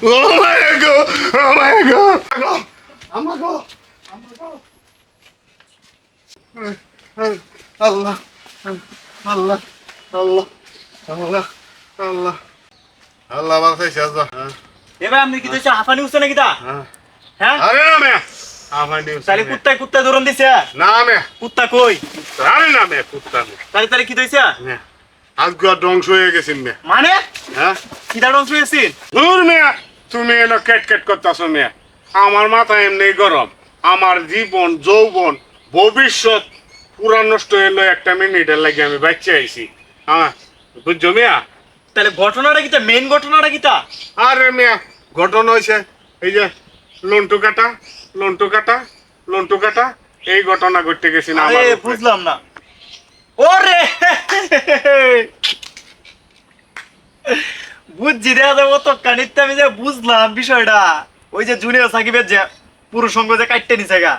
Oh my God! Oh my God! Oh my God! Oh my God! Allah! Allah! Allah! Allah! Allah! Allah বাঁচাইছে আজ। এবার আপনি কি দিছে হাফানি উঠছে নাকি তা? হ্যাঁ আরে না মে হাফানি উঠছে তাহলে কুত্তা ধরন দিছে না মে কুত্তা কই আরে না মে কুত্তা মে তাহলে কি দিছে আজকে ধ্বংস হয়ে গেছেন মে মানে হ্যাঁ কি দাঁড়ান শুয়েছিস দূর মে তুমি এলো কেট করতেছো মে আমার মাথা এমনি গরম আমার জীবন যৌবন ভবিষ্যৎ পুরা নষ্ট হলো একটা মিনিটের লাগে আমি বাচ্চা আইছি হ্যাঁ বুঝছো মিয়া তাহলে ঘটনাটা কিটা মেইন ঘটনাটা কিটা আরে মিয়া ঘটনা হয়েছে এই যে লন্টু কাটা এই ঘটনা ঘটতে গেছি না আমার বুঝলাম না ওরে বুঝছি রে ও তো কানিতে আমি যে বুঝলাম বিষয়টা ওই যে জুনিয়র সাকিবের যে পুরুষ সঙ্গ যে কাটতে নিছে গা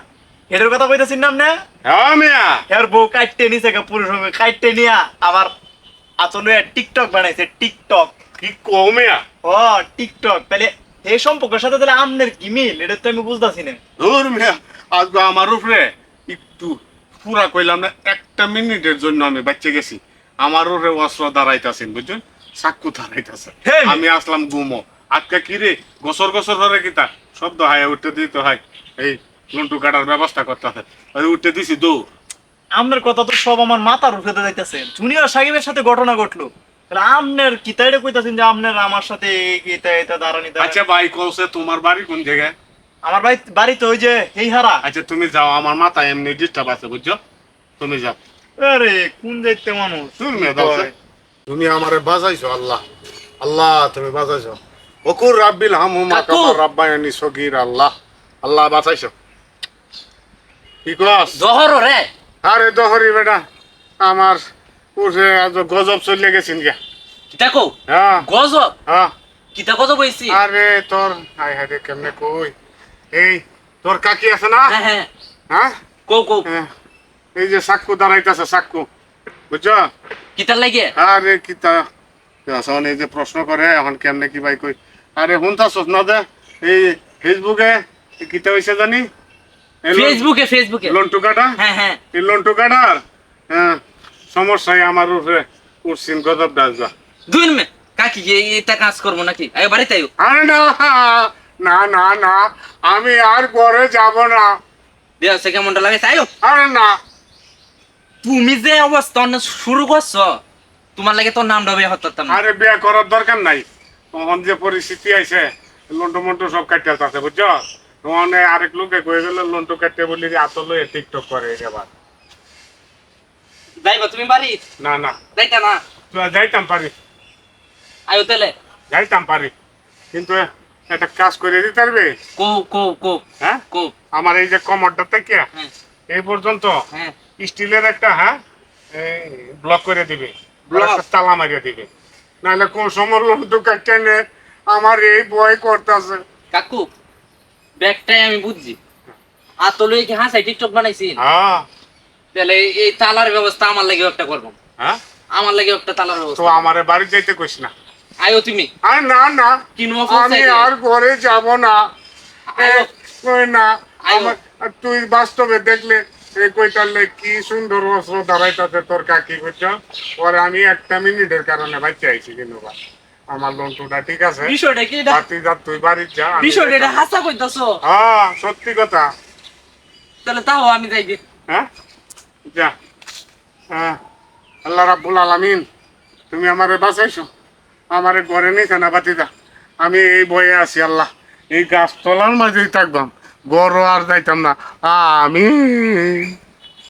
এটার কথা কইতাছিস নাম না হ্যাঁ মিয়া এর বউ কাটতে নিছে গা পুরুষ সঙ্গ কাটতে নিয়া আবার আসলে টিকটক বানাইছে টিকটক কি কও মিয়া ও টিকটক তাহলে এই সম্পর্কের সাথে তাহলে আমনের কি মিল এটা তো আমি বুঝতাছি না দূর মিয়া আজকে আমার উপরে একটু পুরা কইলাম না একটা মিনিটের জন্য আমি বাচ্চা গেছি আমার উপরে অস্ত্র দাঁড়াইতাছেন বুঝছেন চাক্কু দাঁড়াইতাছে আমি আসলাম গুমো আজকে কি রে গছর ধরে কিতা শব্দ হায় উঠতে দিতে হয় এই লন্টু কাটার ব্যবস্থা করতে হয় উঠতে দিছি দৌড় আমনের কথা তো সব আমার মাথার উপরে যাইতেছে জুনিয়র সাকিবের সাথে ঘটনা ঘটলো তাহলে আমনের কিতাইরে কইতাছেন যে আমনের আমার সাথে এটা দাঁড়ানি আচ্ছা ভাই কলসে তোমার বাড়ি কোন জায়গায় আমার বাড়ি তো ওই যে এই হারা আচ্ছা তুমি যাও আমার মাথা এমনি ডিস্টার্ব আছে বুঝছো তুমি যাও আরে কোন যাইতে মানুষ তুমি আমারে বাজাইছো আল্লাহ তুমি বাজাইছো ওকুর রাব্বিল হামুমা কামা রাব্বায়ানি সগীর আল্লাহ বাঁচাইছো কি কস জহর রে আরে দহরি বেটা আমার উঠে আজ গজব চলে গেছিন গে কিতা কও হ্যাঁ গজব হ্যাঁ কিতা গজব হইছি আরে তোর হাই হাই কেমনে কই এই তোর কাকি আছে না হ্যাঁ হ্যাঁ কও এই যে সাক্কু দাঁড়াইতেছে সাক্কু বুঝছো কিতার লাগে আরে কিতা আসলে এই যে প্রশ্ন করে এখন কেমনে কি ভাই কই আরে শুনতাছস না দে এই ফেসবুকে কিতা হইছে জানি ফেসবুকে লন্টু কাটা হ্যাঁ এই লন্টু কাটার হ্যাঁ সমস্যায় আমার উপরে উঠছিন গজব ডাজবা দুই মে কাকি এটা কাজ করবো নাকি আয় বাড়িতে আইও আরে না আমি আর ঘরে যাব না দেও সে কেমনটা লাগে আইও আরে না তুমি যে অবস্থা শুরু করছো তোমার লাগে তোর নাম ডবে হতাম আরে বিয়ে করার দরকার নাই তখন যে পরিস্থিতি আইছে লন্টু মন্টু সব কাটতে আছে বুঝছো তখন আরেক লোকে কয়ে গেল লন্টু কাটতে বলি আতল টিকটক করে এবার যাইবা তুমি বাড়ি না যাইতা না যাইতাম পারি আইও তেলে যাইতাম পারি কিন্তু একটা কাজ করে দিতে পারবে কো হ্যাঁ কো আমার এই যে কমরটা থেকে এই পর্যন্ত স্টিলের একটা ব্লক করে দিবে তালা মারিয়ে দিবে নাহলে কোন সময় লন্টু কাটতে নে আমার এই ভয় করতেছে কাকু ব্যাগটাই আমি বুঝছি আতলে কি হাসাই টিকটক বানাইছি হ্যাঁ তাহলে এই তালার ব্যবস্থা আমার লাগেও একটা করবো হ্যাঁ আমার লাগেও একটা তালার ব্যবস্থা তো আমারে বাড়ি যাইতে কইস না আইও তুমি আরে না আমি আর ঘরে যাব না কই না তুই বাস্তবে দেখলে এই কইতালে কি সুন্দর অস্ত্র দাঁড়াইতাছে তোর কাকি বুঝছো পরে আমি একটা মিনিটের কারণে বাচ্চা আইছি কিন্তু আমার লন্টুটা ঠিক আছে। বিষয়টা কি এটা? বাতি যা তুই বাড়ি যা, আমি বিষয়টা এটা দেখলাম। হাসা কইতাছো? হ্যাঁ সত্যি কথা। তাহলে তাও আমি যাই গে। হ্যাঁ যা। হ্যাঁ আল্লাহ রাব্বুল আলামিন তুমি আমারে বাঁচাইছো, আমারে ঘরে নিতে না বাতিদা, আমি এই বয়ে আছি আল্লাহ, এই গাছতলার মাঝেই থাকবাম, গড় আর যাইতাম না। আমি